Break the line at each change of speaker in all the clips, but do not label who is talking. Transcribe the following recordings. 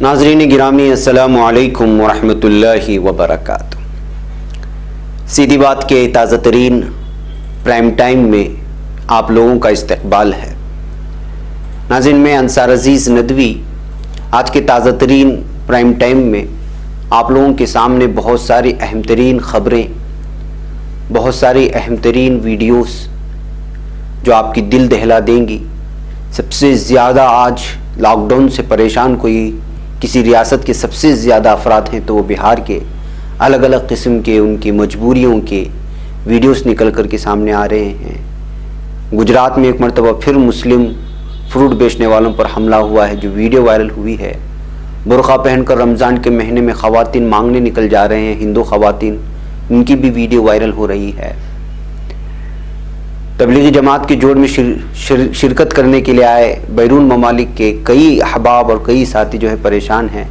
नाज़रीन गिरामी अस्सलामु अलैकुम वरहमतुल्लाहि वबरकातुहू। सीधी बात के ताज़ा तरीन प्राइम टाइम में आप लोगों का इस्तकबाल है। नाज़रीन मैं अंसार अजीज़ नदवी आज के ताज़ा तरीन प्राइम टाइम में आप लोगों के सामने बहुत सारी अहम तरीन ख़बरें, बहुत सारी अहम तरीन वीडियोस जो आपकी दिल दहला देंगी। सबसे ज़्यादा आज लॉकडाउन से परेशान कोई किसी रियासत के सबसे ज़्यादा अफराद हैं तो वो बिहार के। अलग अलग किस्म के उनकी मजबूरियों के वीडियोस निकल कर के सामने आ रहे हैं। गुजरात में एक मरतबा फिर मुस्लिम फ्रूट बेचने वालों पर हमला हुआ है, जो वीडियो वायरल हुई है। बुर्का पहनकर रमज़ान के महीने में ख़वातीन मांगने निकल जा रहे हैं, हिंदू ख़वातीन, इनकी भी वीडियो वायरल हो रही है। तबलीगी जमात की जोड़ में शिरकत करने के लिए आए बैरून ममालिक के कई अहबाब और कई साथी जो है परेशान हैं।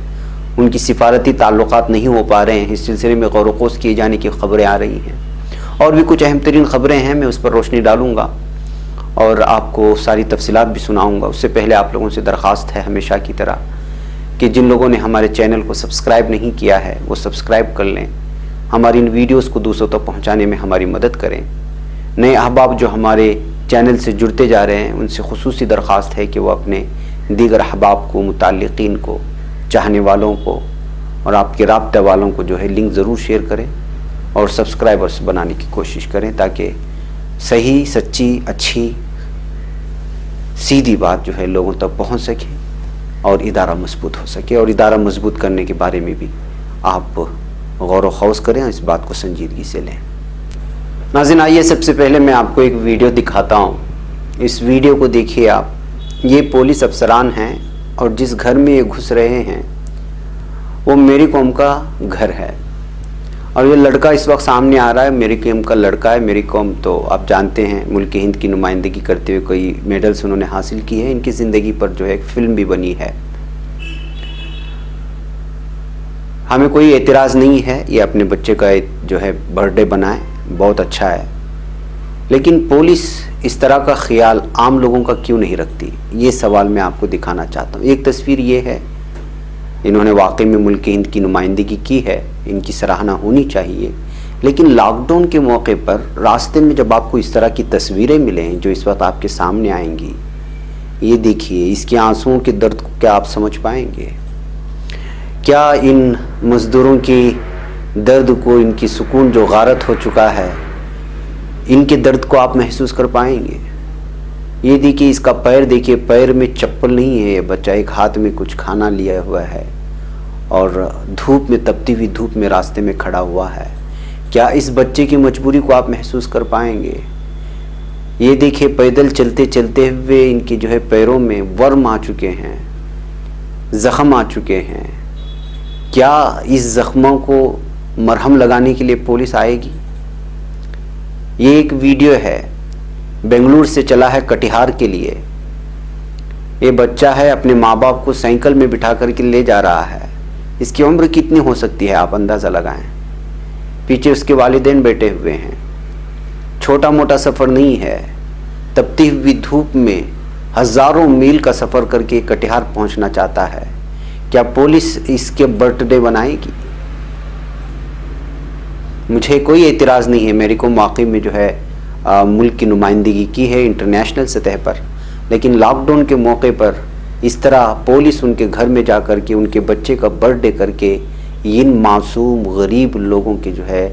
उनकी सिफारती ताल्लुकात नहीं हो पा रहे हैं। इस सिलसिले में गौर व ख़ौस किए जाने की ख़बरें आ रही हैं और भी कुछ अहम तरीन ख़बरें हैं। मैं उस पर रोशनी डालूँगा और आपको सारी तफसीलात भी सुनाऊँगा। उससे पहले आप लोगों से दरख्वास्त है हमेशा की तरह कि जिन लोगों ने हमारे चैनल को सब्सक्राइब नहीं किया है वो सब्सक्राइब कर लें। हमारी इन वीडियोज़ को दूसरों तक पहुँचाने में हमारी मदद करें। नए अहबाब जो हमारे चैनल से जुड़ते जा रहे हैं उनसे खुसूसी दरख्वास्त है कि वो अपने दीगर अहबाब को, मुताल्लिकीन को, चाहने वालों को और आपके राब्ते वालों को जो है लिंक ज़रूर शेयर करें और सब्सक्राइबर्स बनाने की कोशिश करें ताकि सही, सच्ची, अच्छी, सीधी बात जो है लोगों तक पहुंच सके और इदारा मजबूत हो सके। और इदारा मजबूत करने के बारे में भी आप गौर व खौस करें, इस बात को संजीदगी से लें। नाज़रीन आइए सबसे पहले मैं आपको एक वीडियो दिखाता हूँ। इस वीडियो को देखिए आप। ये पुलिस अफसरान हैं और जिस घर में ये घुस रहे हैं वो मेरी कौम का घर है। और ये लड़का इस वक्त सामने आ रहा है, मेरी कौम का लड़का है। मेरी कौम तो आप जानते हैं मुल्क हिंद की नुमाइंदगी करते हुए कई मेडल्स उन्होंने हासिल किए हैं। इनकी ज़िंदगी पर जो है एक फ़िल्म भी बनी है। हमें कोई एतराज़ नहीं है, ये अपने बच्चे का जो है बर्थडे बनाए, बहुत अच्छा है। लेकिन पुलिस इस तरह का ख्याल आम लोगों का क्यों नहीं रखती, ये सवाल मैं आपको दिखाना चाहता हूँ। एक तस्वीर ये है, इन्होंने वाकई में मुल्क हिंद की नुमाइंदगी की है, इनकी सराहना होनी चाहिए। लेकिन लॉकडाउन के मौके पर रास्ते में जब आपको इस तरह की तस्वीरें मिलें जो इस वक्त आपके सामने आएंगी, ये देखिए, इसके आंसुओं के दर्द को क्या आप समझ पाएंगे? क्या इन मज़दूरों की दर्द को, इनकी सुकून जो गारत हो चुका है, इनके दर्द को आप महसूस कर पाएंगे? ये देखिए, इसका पैर देखिए, पैर में चप्पल नहीं है। ये बच्चा एक हाथ में कुछ खाना लिया हुआ है और धूप में, तपती हुई धूप में रास्ते में खड़ा हुआ है। क्या इस बच्चे की मजबूरी को आप महसूस कर पाएंगे? ये देखिए, पैदल चलते चलते हुए इनके जो है पैरों में वर्म आ चुके हैं, ज़ख्म आ चुके हैं। क्या इस ज़ख्मों को मरहम लगाने के लिए पुलिस आएगी? ये एक वीडियो है, बेंगलुरु से चला है कटिहार के लिए। ये बच्चा है, अपने माँ बाप को साइकिल में बिठा करके ले जा रहा है। इसकी उम्र कितनी हो सकती है आप अंदाज़ा लगाएं। पीछे उसके वालिदैन बैठे हुए हैं। छोटा मोटा सफ़र नहीं है। तपती हुई धूप में हज़ारों मील का सफ़र करके कटिहार पहुँचना चाहता है। क्या पुलिस इसके बर्थडे बनाएगी? मुझे कोई एतराज़ नहीं है, मेरी कौम वाकई में जो है मुल्क की नुमाइंदगी की है इंटरनेशनल सतह पर। लेकिन लॉकडाउन के मौके पर इस तरह पुलिस उनके घर में जा कर के उनके बच्चे का बर्थडे करके इन मासूम गरीब लोगों के जो है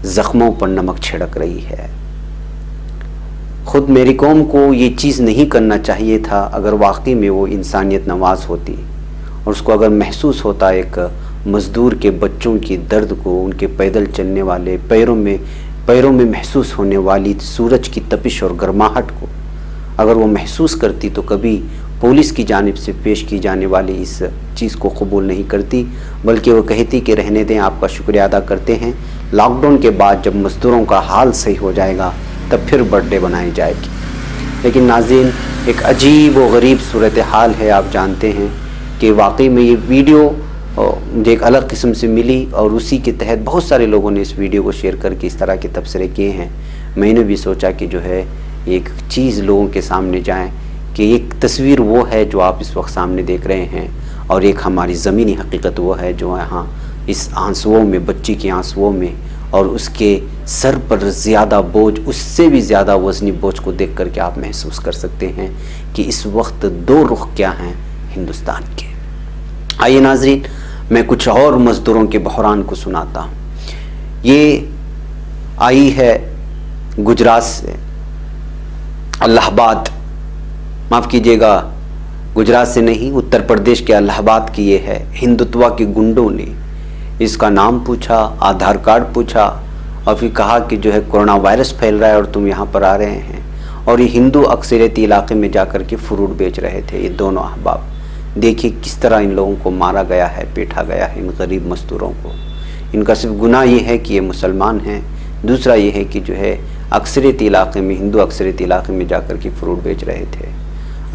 ज़ख्मों पर नमक छिड़क रही है। ख़ुद मेरी कौम को ये चीज़ नहीं करना चाहिए था अगर वाकई में वो इंसानियत नवाज होती और उसको अगर महसूस होता एक मज़दूर के बच्चों की दर्द को, उनके पैदल चलने वाले पैरों में महसूस होने वाली सूरज की तपिश और गर्माहट को अगर वो महसूस करती तो कभी पुलिस की जानिब से पेश की जाने वाली इस चीज़ को कबूल नहीं करती, बल्कि वो कहती कि रहने दें, आपका शुक्रिया अदा करते हैं। लॉकडाउन के बाद जब मज़दूरों का हाल सही हो जाएगा तब फिर बर्थडे बनाई जाएगी। लेकिन नाज़रीन, एक अजीब व गरीब सूरत हाल है। आप जानते हैं कि वाकई में ये वीडियो मुझे एक अलग किस्म से मिली और उसी के तहत बहुत सारे लोगों ने इस वीडियो को शेयर करके इस तरह के तबसरे किए हैं। मैंने भी सोचा कि जो है एक चीज़ लोगों के सामने जाए कि एक तस्वीर वो है जो आप इस वक्त सामने देख रहे हैं और एक हमारी ज़मीनी हकीकत वो है जो यहाँ इस आंसुओं में, बच्ची के आंसुओं में और उसके सर पर ज़्यादा बोझ, उससे भी ज़्यादा वज़नी बोझ को देख कर के आप महसूस कर सकते हैं कि इस वक्त दो रुख क्या हैं हिंदुस्तान के। आइए नाज़रीन, मैं कुछ और मज़दूरों के बहरान को सुनाता हूँ। ये आई है गुजरात से, इलाहाबाद, माफ़ कीजिएगा, गुजरात से नहीं, उत्तर प्रदेश के इलाहाबाद की ये है। हिंदुत्व के गुंडों ने इसका नाम पूछा, आधार कार्ड पूछा और फिर कहा कि जो है कोरोना वायरस फैल रहा है और तुम यहाँ पर आ रहे हैं। और ये हिंदू अक्सरियती इलाके में जाकर के फ्रूट बेच रहे थे ये दोनों अहबाब। देखिए किस तरह इन लोगों को मारा गया है, पीटा गया है, इन गरीब मजदूरों को। इनका सिर्फ गुनाह ये है कि ये मुसलमान हैं, दूसरा ये है कि जो है अक्सरियती इलाके में, हिंदू अक्सरियती इलाके में जाकर के फ्रूट बेच रहे थे।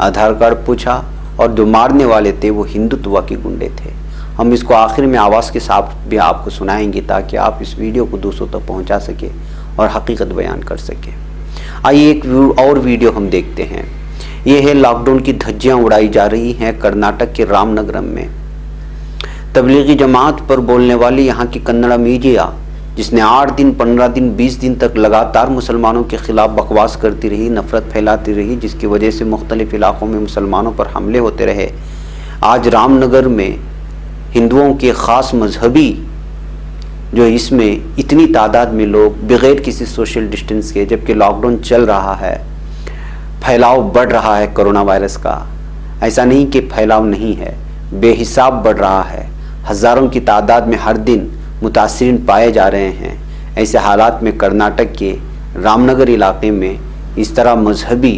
आधार कार्ड पूछा और जो मारने वाले थे वो हिंदुत्व के गुंडे थे। हम इसको आखिर में आवाज़ के साथ भी आपको सुनाएंगे ताकि आप इस वीडियो को दूसरों तक पहुंचा सके और हकीकत बयान कर सके। आइए एक और वीडियो हम देखते हैं। ये है लॉकडाउन की धज्जियां उड़ाई जा रही हैं कर्नाटक के रामनगरम में। तबलीगी जमात पर बोलने वाली यहाँ की कन्नड़ा मीडिया, जिसने 8 दिन, 15 दिन, 20 दिन तक लगातार मुसलमानों के खिलाफ बकवास करती रही, नफरत फैलाती रही, जिसकी वजह से मुख्तलिफ इलाकों में मुसलमानों पर हमले होते रहे। आज रामनगर में हिंदुओं के ख़ास मजहबी जो इसमें इतनी तादाद में लोग बग़ैर किसी सोशल डिस्टेंस के, जबकि लॉकडाउन चल रहा है, फैलाव बढ़ रहा है कोरोना वायरस का। ऐसा नहीं कि फैलाव नहीं है, बेहिसाब बढ़ रहा है। हज़ारों की तादाद में हर दिन मुतासिरीन पाए जा रहे हैं। ऐसे हालात में कर्नाटक के रामनगर इलाके में इस तरह मजहबी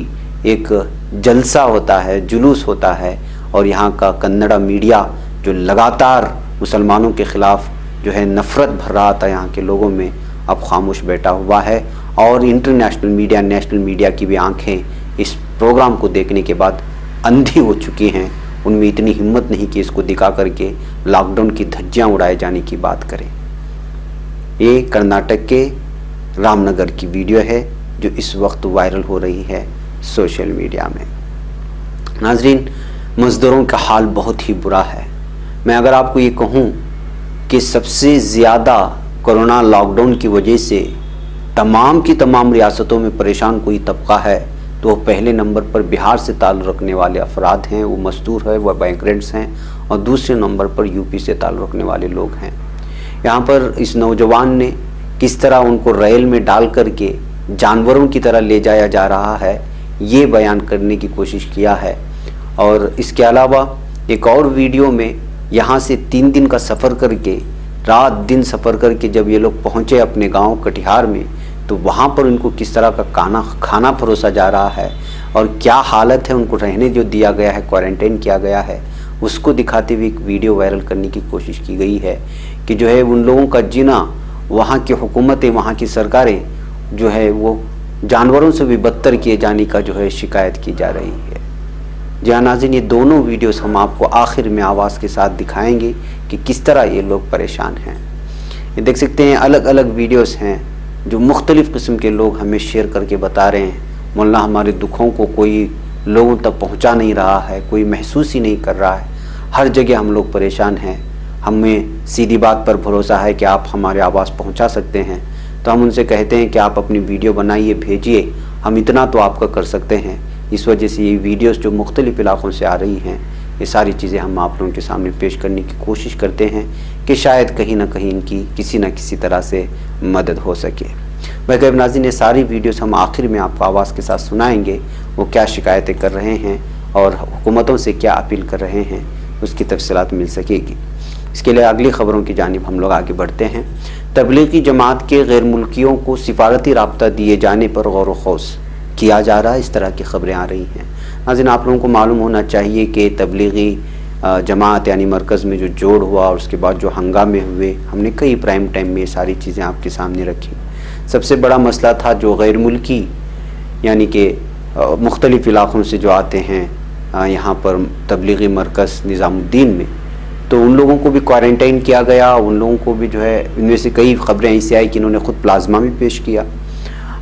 एक जलसा होता है, जुलूस होता है और यहाँ का कन्नड़ा मीडिया जो लगातार मुसलमानों के ख़िलाफ़ जो है नफ़रत भर रहा था यहाँ के लोगों में, अब खामोश बैठा हुआ है। और इंटरनेशनल मीडिया, नेशनल मीडिया की भी आंखें इस प्रोग्राम को देखने के बाद अंधी हो चुकी हैं। उनमें इतनी हिम्मत नहीं कि इसको दिखा करके लॉकडाउन की धज्जियां उड़ाए जाने की बात करें। ये कर्नाटक के रामनगर की वीडियो है जो इस वक्त वायरल हो रही है सोशल मीडिया में। नाजरीन, मज़दूरों का हाल बहुत ही बुरा है। मैं अगर आपको ये कहूँ कि सबसे ज़्यादा कोरोना लॉकडाउन की वजह से तमाम की तमाम रियासतों में परेशान कोई तबका है तो पहले नंबर पर बिहार से ताल्लुक़ रखने वाले अफराद हैं, वो मज़दूर है, वह माइग्रेंट्स हैं। और दूसरे नंबर पर यूपी से ताल्लुक़ रखने वाले लोग हैं। यहाँ पर इस नौजवान ने किस तरह उनको रेल में डाल करके जानवरों की तरह ले जाया जा रहा है, ये बयान करने की कोशिश किया है। और इसके अलावा एक और वीडियो में यहाँ से 3 दिन का सफ़र करके, रात दिन सफ़र करके जब ये लोग पहुँचे अपने गांव कटिहार में, तो वहाँ पर उनको किस तरह का खाना परोसा जा रहा है और क्या हालत है, उनको रहने जो दिया गया है, क्वारंटाइन किया गया है, उसको दिखाते हुए एक वीडियो वायरल करने की कोशिश की गई है कि जो है उन लोगों का जीना, वहाँ की हुकूमतें, वहाँ की सरकारें जो है वो जानवरों से भी बदतर किए जाने का जो है शिकायत की जा रही है। जी हाँ नाज़रीन, ये दोनों वीडियोस हम आपको आखिर में आवाज़ के साथ दिखाएंगे कि किस तरह ये लोग परेशान हैं। ये देख सकते हैं अलग अलग वीडियोस हैं जो मुख्तलिफ़ किस्म के लोग हमें शेयर करके बता रहे हैं। मोल्ला, हमारे दुखों को कोई लोगों तक पहुंचा नहीं रहा है, कोई महसूस ही नहीं कर रहा है, हर जगह हम लोग परेशान हैं। हमें सीधी बात पर भरोसा है कि आप हमारे आवाज़ पहुंचा सकते हैं, तो हम उनसे कहते हैं कि आप अपनी वीडियो बनाइए, भेजिए, हम इतना तो आपका कर सकते हैं। इस वजह से ये वीडियोस जो मुख्तलिफ़ इलाक़ों से आ रही हैं, ये सारी चीज़ें हम आप लोगों के सामने पेश करने की कोशिश करते हैं कि शायद कहीं ना कहीं इनकी किसी न किसी तरह से मदद हो सके। महबूब नाज़रीन, ये सारी वीडियोस हम आखिर में आपको आवाज़ के साथ सुनाएंगे, वो क्या शिकायतें कर रहे हैं और हुकूमतों से क्या अपील कर रहे हैं, उसकी तफसीलात मिल सकेगी। इसके लिए अगली ख़बरों की जानिब हम लोग आगे बढ़ते हैं। तबलीगी जमात के गैर मुल्कियों को सिफारती राब्ता दिए जाने पर गौर व खौस किया जा रहा है, इस तरह की खबरें आ रही हैं। नाज़रीन, आप लोगों को मालूम होना चाहिए कि तबलीगी जमात यानी मरकज़ में जो जोड़ हुआ और उसके बाद जो हंगामे हुए, हमने कई प्राइम टाइम में ये सारी चीज़ें आपके सामने रखी। सबसे बड़ा मसला था जो गैर मुल्की यानी कि मुख्तलिफ़ इलाक़ों से जो आते हैं यहाँ पर तबलीगी मरकज़ निज़ामुद्दीन में, तो उन लोगों को भी क्वारंटाइन किया गया। उन लोगों को भी जो है, इनमें से कई खबरें ऐसी आई कि इन्होंने ख़ुद प्लाज्मा भी पेश किया।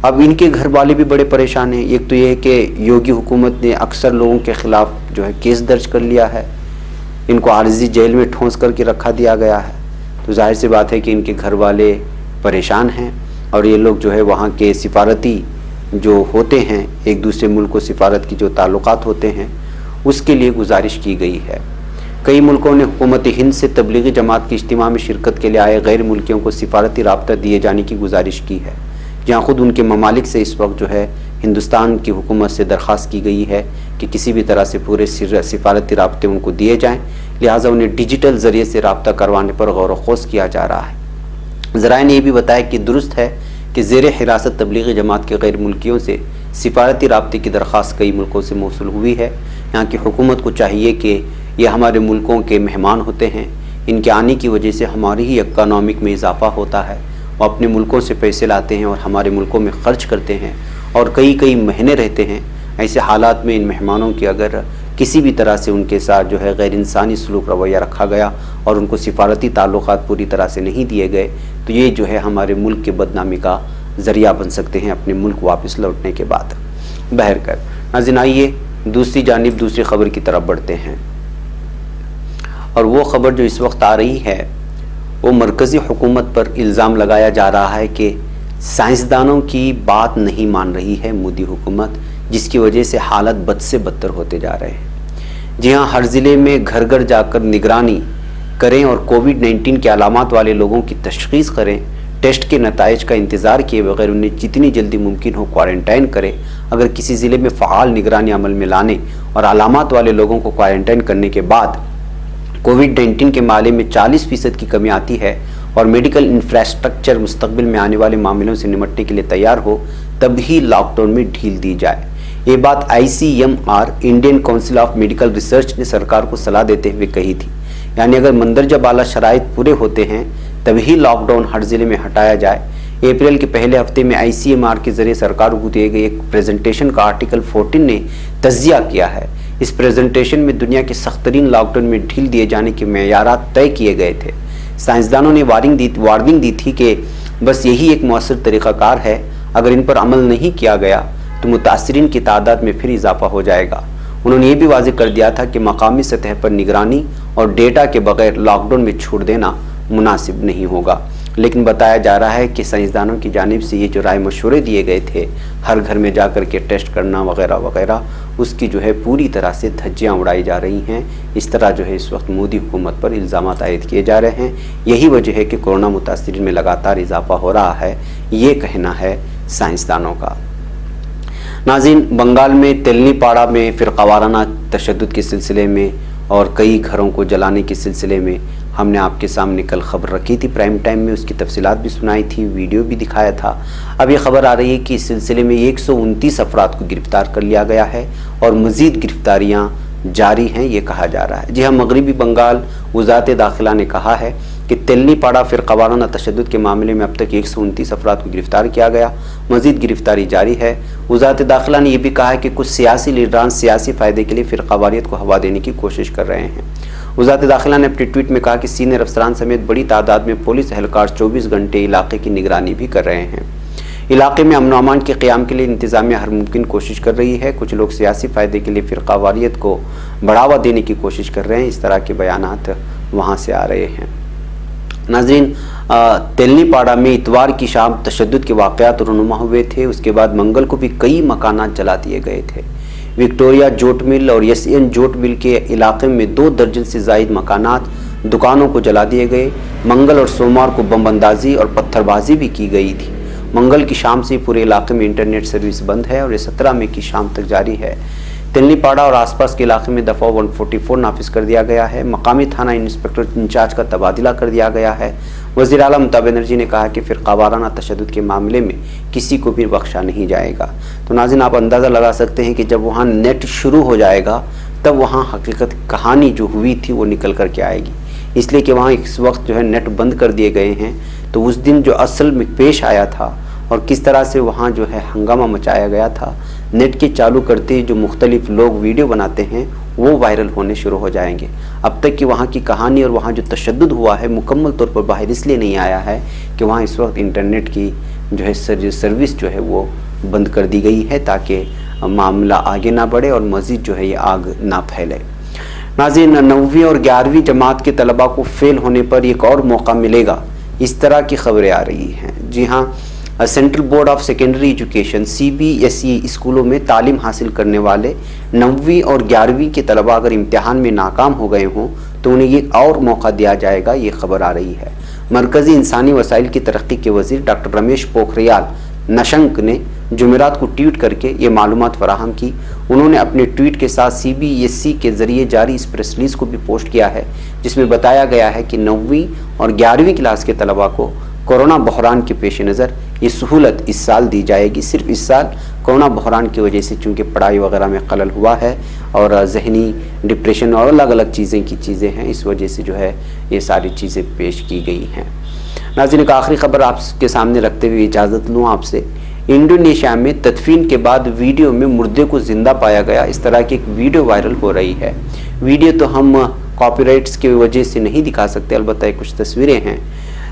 अब इनके घर वाले भी बड़े परेशान हैं। एक तो ये है कि योगी हुकूमत ने अक्सर लोगों के ख़िलाफ़ जो है केस दर्ज कर लिया है, इनको आर्जी जेल में ठोंस करके रखा दिया गया है। तो जाहिर सी बात है कि इनके घर वाले परेशान हैं और ये लोग जो है वहाँ के सिफारती जो होते हैं, एक दूसरे मुल्क को सिफारत की जो ताल्लुकात होते हैं, उसके लिए गुजारिश की गई है। कई मुल्कों ने हुकूमत हिंद से तबलीगी जमात की इज्तिमा में शिरकत के लिए आए गैर मुल्कियों को सिफारती राब्ता दिए जाने की गुजारिश की है, जहाँ खुद उनके ममालिक से इस वक्त जो है हिंदुस्तान की हुकूमत से दरख्वास्त की गई है कि किसी भी तरह से पूरे सिफारती राब्ते उनको दिए जाएँ, लिहाजा उन्हें डिजिटल ज़रिए से राब्ता करवाने पर गौर व खोज किया जा रहा है। ज़राए ने यह भी बताया कि दुरुस्त है कि ज़ेर हिरासत तबलीगी जमात के गैर मुल्कियों से सिफारती राब्ते की दरख्वास्त कई मुल्कों से मौसूल हुई है। यहाँ की हुकूमत को चाहिए कि ये हमारे मुल्कों के मेहमान होते हैं, इनके आने की वजह से हमारी ही इकनॉमिक में इजाफा होता है, वो अपने मुल्कों से पैसे लाते हैं और हमारे मुल्कों में ख़र्च करते हैं और कई कई महीने रहते हैं। ऐसे हालात में इन मेहमानों की अगर किसी भी तरह से उनके साथ जो है गैर इंसानी सलूक रवैया रखा गया और उनको सिफारती ताल्लुकात पूरी तरह से नहीं दिए गए, तो ये जो है हमारे मुल्क के बदनामी का ज़रिया बन सकते हैं अपने मुल्क वापस लौटने के बाद। बहरकर नाज़रीन, आइए दूसरी जानिब दूसरी खबर की तरफ बढ़ते हैं। और वो ख़बर जो इस वक्त आ रही है, वो मरकज़ी हुकूमत पर इल्ज़ाम लगाया जा रहा है कि साइंसदानों की बात नहीं मान रही है मोदी हुकूमत, जिसकी वजह से हालत बद से बदतर होते जा रहे हैं। जी हाँ, हर ज़िले में घर घर जाकर निगरानी करें और कोविड-19 के अलामात वाले लोगों की तशख़ीस करें, टेस्ट के नताइज का इंतज़ार किए बगैर उन्हें जितनी जल्दी मुमकिन हो क्वारंटाइन करें। अगर किसी ज़िले में फ़आल निगरानी अमल में लाने और अलामात वाले लोगों को क्वारंटाइन करने के बाद कोविड-19 के मामले में 40% की कमी आती है और मेडिकल इंफ्रास्ट्रक्चर मुस्तकबिल में आने वाले मामलों से निपटने के लिए तैयार हो, तब ही लॉकडाउन में ढील दी जाए। ये बात ICMR Indian council of medical research ने सरकार को सलाह देते हुए कही थी। यानी अगर मंदरजा बाला शराइत पूरे होते हैं तभी लॉकडाउन हर ज़िले में हटाया जाए। अप्रैल के पहले हफ्ते में ICMR के जरिए सरकार को दिए गए एक प्रेजेंटेशन का आर्टिकल 14 ने तज्जिया किया है। इस प्रेजेंटेशन में दुनिया के सख्त तरीन लॉकडाउन में ढील दिए जाने के मेयारात तय किए गए थे। साइंसदानों ने वार्निंग दी थी कि बस यही एक मौसर तरीक़ाकार है, अगर इन पर अमल नहीं किया गया तो मुतासरीन की तादाद में फिर इजाफा हो जाएगा। उन्होंने ये भी वाज़ेह कर दिया था कि मकामी सतह पर निगरानी और डेटा के बगैर लॉकडाउन में छूट देना मुनासिब नहीं होगा। लेकिन बताया जा रहा है कि साइंसदानों की जानिब से ये जो राय मशवरे दिए गए थे, हर घर में जाकर के टेस्ट करना वगैरह वगैरह, उसकी जो है पूरी तरह से धज्जियाँ उड़ाई जा रही हैं। इस तरह जो है इस वक्त मोदी हुकूमत पर इल्ज़ामात आयद किए जा रहे हैं। यही वजह है कि कोरोना मुतासरीन में लगातार इजाफा हो रहा है, ये कहना है साइंसदानों का। नाज़रीन, बंगाल में तेलनीपाड़ा में फ़िरक़ावाराना तशद्दुद के सिलसिले में और कई घरों को जलाने के सिलसिले में हमने आपके सामने कल खबर रखी थी प्राइम टाइम में, उसकी तफसीलात भी सुनाई थी, वीडियो भी दिखाया था। अब ये खबर आ रही है कि इस सिलसिले में 129 अफराद को गिरफ्तार कर लिया गया है और मज़ीद गिरफ्तारियाँ जारी हैं, ये कहा जा रहा है। जी हाँ, मगरबी बंगाल वज़ारत दाखिला ने कहा है कि तेलनीपाड़ा फ़िरक़ावाराना तशद्दुद के मामले में अब तक 129 अफराद को गिरफ्तार किया गया, मज़ीद गिरफ्तारी जारी है। वज़ारत दाखिला ने यह भी कहा है कि कुछ सियासी लीडरान सियासी फ़ायदे के लिए फ़िरक़ावारियत को हवा देने की कोशिश कर रहे हैं। वज़ारत दाखिला ने अपने ट्वीट में कहा कि सीनियर अफसरान समेत बड़ी तादाद में पुलिस एहलकार 24 घंटे इलाके की निगरानी भी कर रहे हैं। इलाके में अमन अमान के क़याम के लिए इंतज़ामिया हर मुमकिन कोशिश कर रही है। कुछ लोग सियासी फ़ायदे के लिए फ़िरक़ावारियत को बढ़ावा देने की कोशिश कर रहे हैं, इस तरह के बयानात वहाँ से आ रहे हैं। नाज़रीन, तेलनीपाड़ा में इतवार की शाम तशद्दुद के वाक़यात रुनुमा हुए थे। उसके बाद मंगल को भी कई मकानात जला दिए गए थे। विक्टोरिया जोट मिल और SN जोट मिल के इलाके में 2 दर्जन से ज़ायद मकानात, दुकानों को जला दिए गए। मंगल और सोमवार को बमबंदाजी और पत्थरबाजी भी की गई थी। मंगल की शाम से पूरे इलाके में इंटरनेट सर्विस बंद है और ये 17 मई की शाम तक जारी है। तेलनीपाड़ा और आसपास के इलाके में दफ़ा 144 नाफिज कर दिया गया है। मकामी थाना इंस्पेक्टर इंचार्ज का तबादला कर दिया गया है। वज़ीर आला ममता बनर्जी ने कहा कि फ़िरक़ावाराना तशद्दुद के मामले में किसी को भी बख्शा नहीं जाएगा। तो नाज़रीन, आप अंदाज़ा लगा सकते हैं कि जब वहाँ नेट शुरू हो जाएगा तब वहाँ हकीकत कहानी जो हुई थी वो निकल कर के आएगी। इसलिए कि वहाँ इस वक्त जो है नेट बंद कर दिए गए हैं, तो उस दिन जो असल में पेश आया था और किस तरह से वहाँ जो है हंगामा मचाया गया था, नेट के चालू करते ही जो मुख्तलिफ लोग वीडियो बनाते हैं वो वायरल होने शुरू हो जाएंगे। अब तक कि वहाँ की कहानी और वहाँ जो तशद्दुद हुआ है मुकम्मल तौर पर बाहर इसलिए नहीं आया है कि वहाँ इस वक्त इंटरनेट की जो है सर्विस जो है वो बंद कर दी गई है, ताकि मामला आगे ना बढ़े और मज़ीद जो है ये आग ना फैले। नाज़रीन, 9वीं और 11वीं जमात के तलबा को फेल होने पर एक और मौका मिलेगा, इस तरह की खबरें आ रही हैं। जी हाँ, central board of secondary education CBSE स्कूलों में तालीम हासिल करने वाले 9वीं और 11वीं के तलबा अगर इम्तिहान में नाकाम हो गए हों तो उन्हें ये और मौका दिया जाएगा, ये खबर आ रही है। मरकज़ी इंसानी वसाइल की तरक्की के वज़ीर डॉक्टर रमेश पोखरियाल निशंक ने जुमेरात को ट्वीट करके ये मालूमात फराहम की। उन्होंने अपने ट्वीट के साथ CBSE के जरिए जारी इस प्रेस रिलीज को भी पोस्ट किया है, जिसमें बताया गया है कि 9वीं और 11वीं क्लास के तलबा को कोरोना बहरान के पेश नज़र ये सहूलत इस साल दी जाएगी। सिर्फ इस साल कोरोना बहरान की वजह से चूँकि पढ़ाई वगैरह में खलल हुआ है और जहनी डिप्रेशन और अलग अलग चीज़ें हैं, इस वजह से जो है ये सारी चीज़ें पेश की गई हैं। नाज़रीन, एक आखिरी खबर आपके सामने रखते हुए इजाज़त लूँ आपसे। इंडोनेशिया में तदफीन के बाद वीडियो में मुर्दे को जिंदा पाया गया, इस तरह की एक वीडियो वायरल हो रही है। वीडियो तो हम कॉपीराइट्स की वजह से नहीं दिखा सकते, अलबत्ता कुछ तस्वीरें हैं।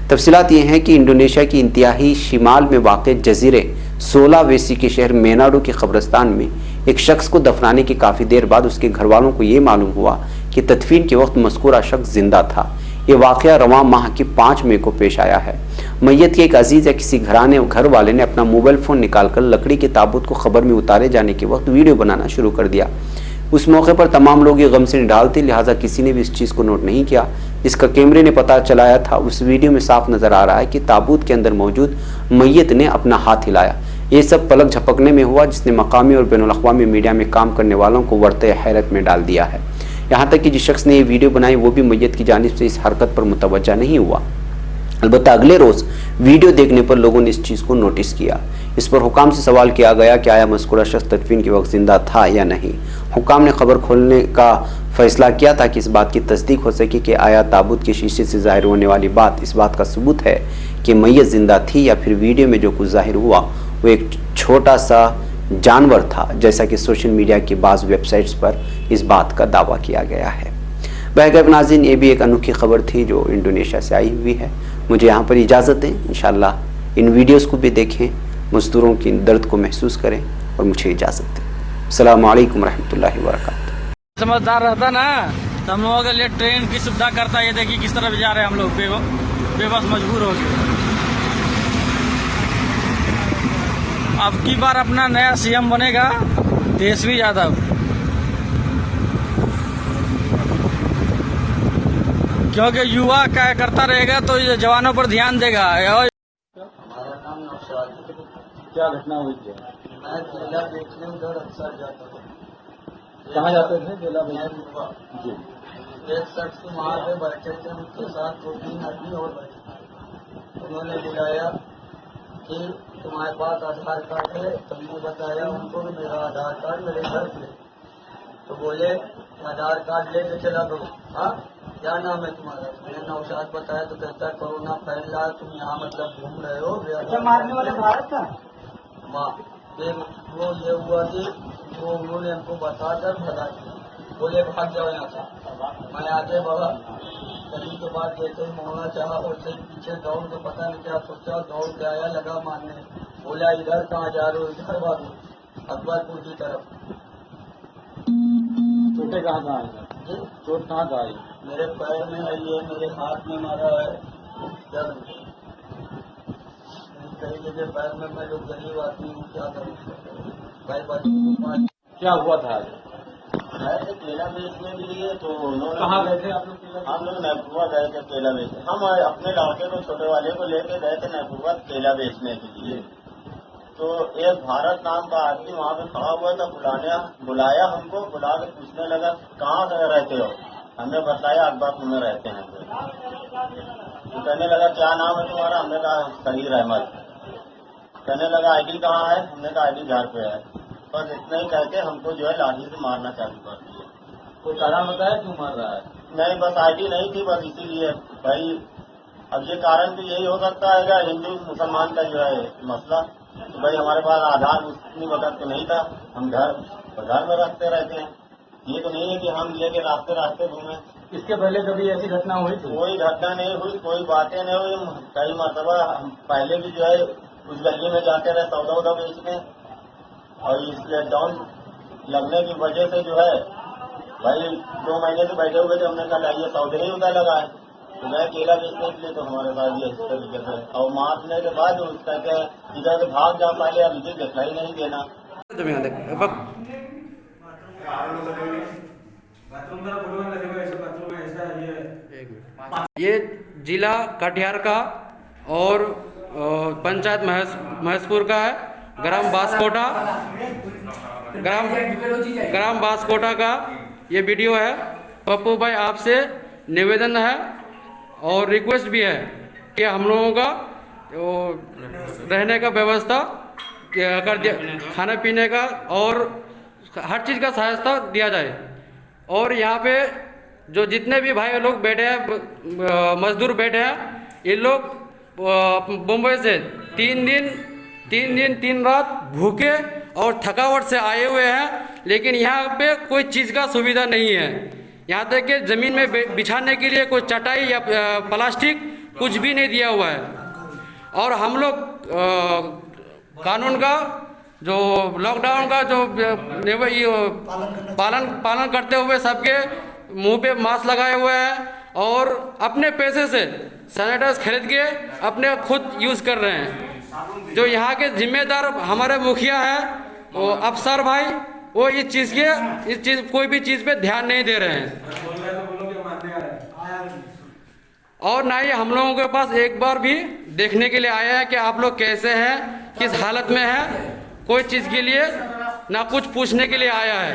तफसीलात ये हैं कि इंडोनेशिया की इंतहाई शिमाल में वाक़ जजीरे सोलावेसी के शहर मेनाडो के कब्रिस्तान में एक शख्स को दफनाने की काफ़ी देर बाद उसके घर वालों को ये मालूम हुआ कि तदफीन के वक्त मज़कूरा शख्स जिंदा था। ये वाक़या रवां माह की 5 मई को पेश आया है। मैयत के एक अजीज़ या किसी घर वाले ने अपना मोबाइल फ़ोन निकालकर लकड़ी के ताबूत को ख़बर में उतारे जाने के वक्त वीडियो बनाना शुरू कर दिया। उस मौके पर तमाम लोग ये गम से निढाल थे, लिहाजा किसी ने भी इस चीज़ को नोट नहीं किया। इसका कैमरे ने पता चलाया था। उस वीडियो में साफ नज़र आ रहा है कि ताबूत के अंदर मौजूद मैयत ने अपना हाथ हिलाया। ये सब पलक झपकने में हुआ, जिसने मकामी और बैनुल-अक़वामी मीडिया में काम करने वालों को वर्ते हैरत में डाल दिया है। यहाँ तक कि जिस शख्स ने ये वीडियो बनाई वो भी मैयत की जानिब से इस हरकत पर मुतवज्जा नहीं हुआ। अलबत्ता अगले रोज़ वीडियो देखने पर लोगों ने इस चीज़ को नोटिस किया। इस पर हुकाम से सवाल किया गया कि आया मज़कूरा शख्स तदफीन के वक्त जिंदा था या नहीं। हुकाम ने खबर खोलने का फैसला किया ताकि इस बात की तस्दीक हो सके कि आया ताबूत के शीशे से ज़ाहिर होने वाली बात इस बात का सबूत है कि मैयत जिंदा थी या फिर वीडियो में जो कुछ ज़ाहिर हुआ वो एक छोटा सा जानवर था, जैसा कि सोशल मीडिया की बाज़ वेबसाइट्स पर इस बात का दावा किया गया है। बहरहाल नाज़रीन, ये भी एक अनोखी खबर थी जो इंडोनेशिया से आई हुई है। मुझे यहाँ पर इजाज़त दें, इंशाअल्लाह इन वीडियोज़ को भी देखें, मज़दूरों की दर्द को महसूस करें और मुझे इजाज़त दें। अस्सलामु अलैकुम रहमतुल्लाहि व बरकातुहू।
समझदार रहता ना तो हम लोगों के लिए ट्रेन की सुविधा करता। ये देखिए किस तरफ जा रहे हैं हम लोग, बेबस मजबूर हो गए। अब की बार अपना नया CM बनेगा तेजस्वी यादव, क्योंकि युवा क्या करता रहेगा तो ये जवानों पर ध्यान देगा।
हमारा नाम नौशाद।
क्या घटना हुई थी?
मैं केला बेचने उधर अक्सर जाता था।
कहाँ जाते थे? केला बेचने? जी।
एक शख्स वहाँ पे बैठे थे, उनके साथ 2-3 आदमी और बैठे। उन्होंने बुलाया कि तुम्हारे पास आधार कार्ड है? तुमने बताया उनको कि मेरा आधार कार्ड मेरे घर पे। तो बोले आधार कार्ड लेके चला दो। हाँ, क्या नाम है तुम्हारा? मैंने नौशाद बताया। तो कहता कोरोना फैल रहा है, तुम यहाँ मतलब घूम रहे हो।
अच्छा, मारने वाले भारत का?
वो ये हुआ कि वो उन्होंने हमको बताकर भगा दिया। बोले भाग जाओ यहाँ से। मैं आगे बढ़ा, कहीं के बाद जैसे ही मोड़ना चाहा और से पीछे दौड़ के पता नहीं क्या सोचा, दौड़ के आया, लगा मारने। बोला इधर कहाँ जा रहे हो? इधर भागो, अकबरपुर की तरफ।
चोटें कहाँ आई? चोट कहाँ का आई?
मेरे पैर में आई है, मेरे हाथ में मारा है। कई जगह पैर में, मैं लोग गरीब आदमी हूँ, क्या करूँ?
क्या हुआ था आज?
गए थे केला बेचने के लिए। तो उन्होंने,
कहाँ गए थे आप लोग?
हम लोग नैपुआ गए थे केला बेचने। हम अपने लड़के को, छोटे वाले को लेके गए थे नैपुआ केला बेचने के लिए। तो एक भारत नाम का आदमी वहाँ पे खड़ा हुआ था, बुलाया हमको। बुला के पूछने लगा कहाँ से रहते हो? हमने बताया अकबरपुर में रहते हैं। तो कहने लगा क्या नाम है तुम्हारा? हमने कहा सहीर अहमद। कहने लगा ID कहाँ है? हमने कहा ID घर पे है। बस इतना ही कहते हमको जो है लाठी से मारना चालू कर दिया।
कोई कारण बताया क्यों मार रहा है?
नहीं, बस ID नहीं थी, बस इसीलिए। भाई अब ये कारण तो यही हो सकता है हिंदू मुसलमान का जो है मसला। तो भाई हमारे पास आधार उतनी वक्त तो नहीं था, हम घर में रखते रहते हैं। ये तो नहीं है कि हम लेके रास्ते घूमे।
इसके पहले कभी ऐसी घटना हुई थी?
कोई घटना नहीं हुई, कोई बातें नहीं हुई। कई मरतबा पहले भी जो है उस गली में जाते रहे सौदा बेचने, और इस लॉकडाउन लगने की वजह से जो है भाई 2 महीने से बैठे हुए थे, हमने कहा लाइए सौदे ही उधर लगा है, तो मैं केला बेचने के लिए, तो हमारे पास ये इस तरीके से और मारने के बाद उसका क्या इधर से भाग जा पाए, अब मुझे दिखलाई नहीं देना।
ये जिला कटिहार का और पंचायत महसपुर का है, ग्राम बासकोटा का ये वीडियो है। पप्पू भाई आपसे निवेदन है और रिक्वेस्ट भी है कि हम लोगों का रहने का व्यवस्था कर दिया, खाने पीने का और हर चीज़ का सहायता दिया जाए। और यहाँ पे जो जितने भी भाई लोग बैठे हैं, मजदूर बैठे हैं, ये लोग मुंबई से 3 रात भूखे और थकावट से आए हुए हैं, लेकिन यहाँ पे कोई चीज़ का सुविधा नहीं है। यहाँ तक कि ज़मीन में बिछाने के लिए कोई चटाई या प्लास्टिक कुछ भी नहीं दिया हुआ है। और हम लोग कानून का जो लॉकडाउन का जो पालन करते हुए सबके मुंह पे मास्क लगाए हुए हैं और अपने पैसे से सैनिटाइजर खरीद के अपने खुद यूज़ कर रहे हैं। जो यहाँ के जिम्मेदार हमारे मुखिया हैं, वो अफसर भाई, वो इस चीज़ कोई भी चीज़ पे ध्यान नहीं दे रहे हैं। और ना ही हम लोगों के पास एक बार भी देखने के लिए आया है कि आप लोग कैसे हैं, किस हालत में हैं। कोई चीज़ के लिए ना कुछ पूछने के लिए आया है।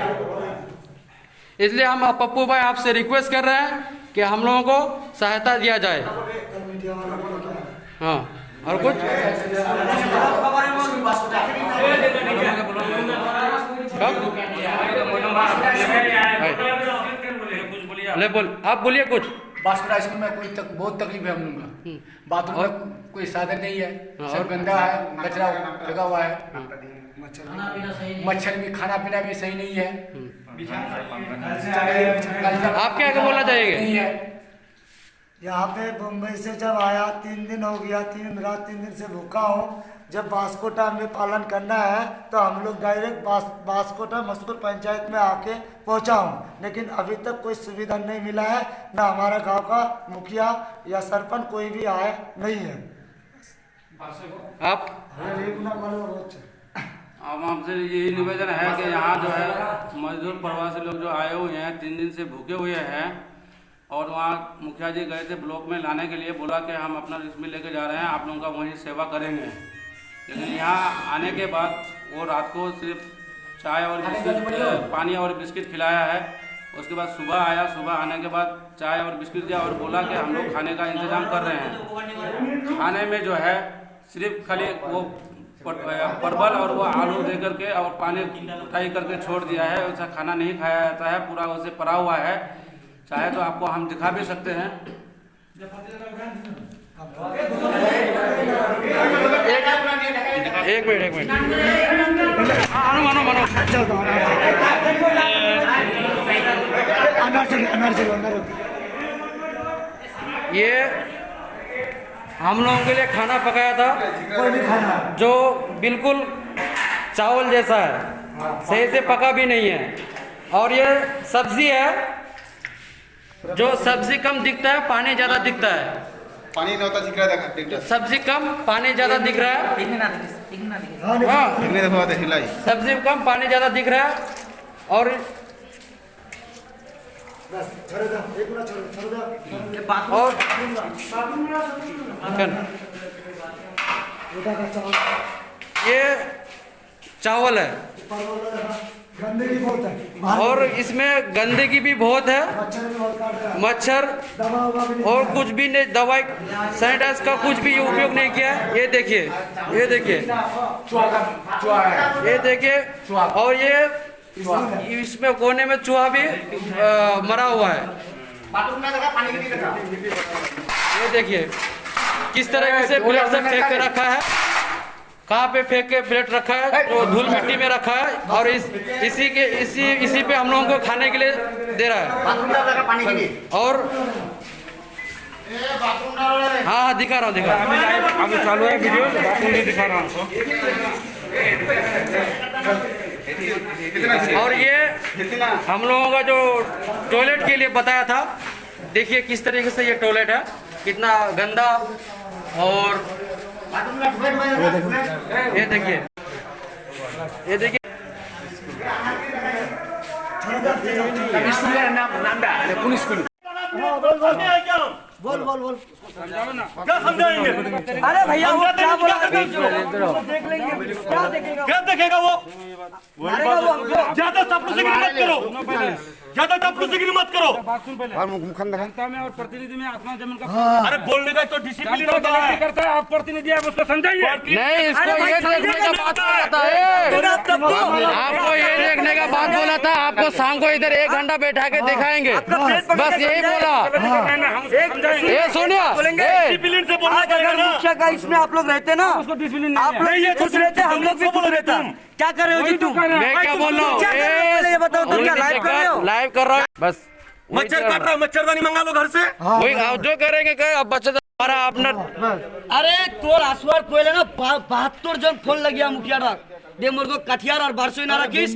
इसलिए हम पप्पू भाई आपसे रिक्वेस्ट कर रहे हैं कि हम लोगों को सहायता दिया जाए। हाँ, और कुछ ले बोल, आप बोलिए कुछ।
बास्कोटा स्कूल में बहुत तकलीफ है हम लोग का। बाथरूम में कोई साधन नहीं है, सब गंदा है, कचरा लगा हुआ है, मच्छर भी, खाना पीना भी सही नहीं है।
आप क्या बोलना चाहेंगे?
यहाँ पे बम्बई से जब आया 3 दिन हो गया, 3 रात 3 दिन से भूखा हूँ। जब बास्कोटा में पालन करना है तो हम लोग डायरेक्ट बास्कोटा महसपुर पंचायत में आके पहुँचा हूँ, लेकिन अभी तक कोई सुविधा नहीं मिला है। ना हमारा गांव का मुखिया या सरपंच कोई भी आए नहीं है।
आप
अब हमसे यही निवेदन है कि यहाँ जो है मजदूर प्रवासी लोग जो आए हुए हैं, 3 दिन से भूखे हुए हैं, और वहाँ मुखिया जी गए थे ब्लॉक में लाने के लिए, बोला कि हम अपना रिस्क में लेके जा रहे हैं, आप लोगों का वहीं सेवा करेंगे। लेकिन यहाँ आने के बाद वो रात को सिर्फ चाय और बिस्किट, पानी और बिस्किट खिलाया है। उसके बाद सुबह आया, सुबह आने के बाद चाय और बिस्किट दिया और बोला कि हम लोग खाने का इंतज़ाम कर रहे हैं। खाने में जो है सिर्फ खाली वो परवल और वो आलू दे करके और पानी फ्राई करके छोड़ दिया है। वैसा खाना नहीं खाया जाता है, पूरा उसे पड़ा हुआ है। चाहे तो आपको हम दिखा भी सकते हैं।
एक मिनट ये हम लोगों के लिए खाना पकाया था, जो बिल्कुल चावल जैसा है, सही से पका भी नहीं है। और ये सब्जी है, जो सब्जी कम दिखता है, पानी ज़्यादा दिखता है।
पानी नौता दिख रहा है,
सब्जी कम, पानी ज़्यादा दिख रहा है। हाँ, सब्जी कम, पानी ज़्यादा दिख रहा है। और ये चावल है,
गंदगी बहुत है,
और इसमें गंदगी भी बहुत है, मच्छर और कुछ भी नहीं, दवाई सैनिटाइज का कुछ भी उपयोग नहीं किया है। ये देखिए, ये देखिए, ये देखिए, और ये इसमें कोने में चूहा भी मरा हुआ है। ये देखिए किस तरह से प्लेट से फेंक के रखा है, कहाँ पे फेंक के प्लेट रखा है, तो धूल मिट्टी में रखा है। और इसी पे हम लोगों को खाने के लिए दे रहा है। और हाँ, दिखा रहा हूँ, अभी चालू है वीडियो, बाथरूम भी दिखा रहा हूँ आपको। और ये हम लोगों का जो टॉयलेट के लिए बताया था, देखिए किस तरीके से ये टॉयलेट है, कितना गंदा। और ये देखिए, ये देखिए
बोल बोल बोल
क्या समझाएंगे?
अरे भैया वो क्या बोला
देख लेंगे, क्या देखेगा वो? ज्यादा चापलूसीगिरी मत करो, ज्यादा चापलूसीगिरी मत करो।
जनता में और प्रतिनिधि में आसमान जमीन का
अरे बोलने का तो डिसिप्लिन होता है।
करता है, आप प्रतिनिधि है, उसको समझाइए।
नहीं, इसको ये देखने का बात बोला था, आपको ये देखने का बात बोला था, आपको शाम को इधर 1 घंटा बैठा के दिखाएंगे, बस यही बोला। ये सोनिया
डिसिप्लिन से बोलना पड़ेगा ना।
मुखिया का इसमें आप लोग रहते ना,
उसको डिसिप्लिन
आप लोग ये खुश रहते, हम लोग भी खुश रहते। क्या कर रहे हो जी तुम?
मैं क्या बोल रहा हूँ,
ये बताओ, तुम क्या लाइव कर रहे हो?
लाइव कर रहा हूँ बस।
मच्छर काट रहा है, मच्छरदानी मंगा लो घर से।
वही आप जो करेंगे कर, अब बच्चा हमारा अपना।
अरे तोर आसवार कोयले ना 72 जन फोन लगिया मुखिया डाक दे मोर को कठियार और बारसोई ना रखीस।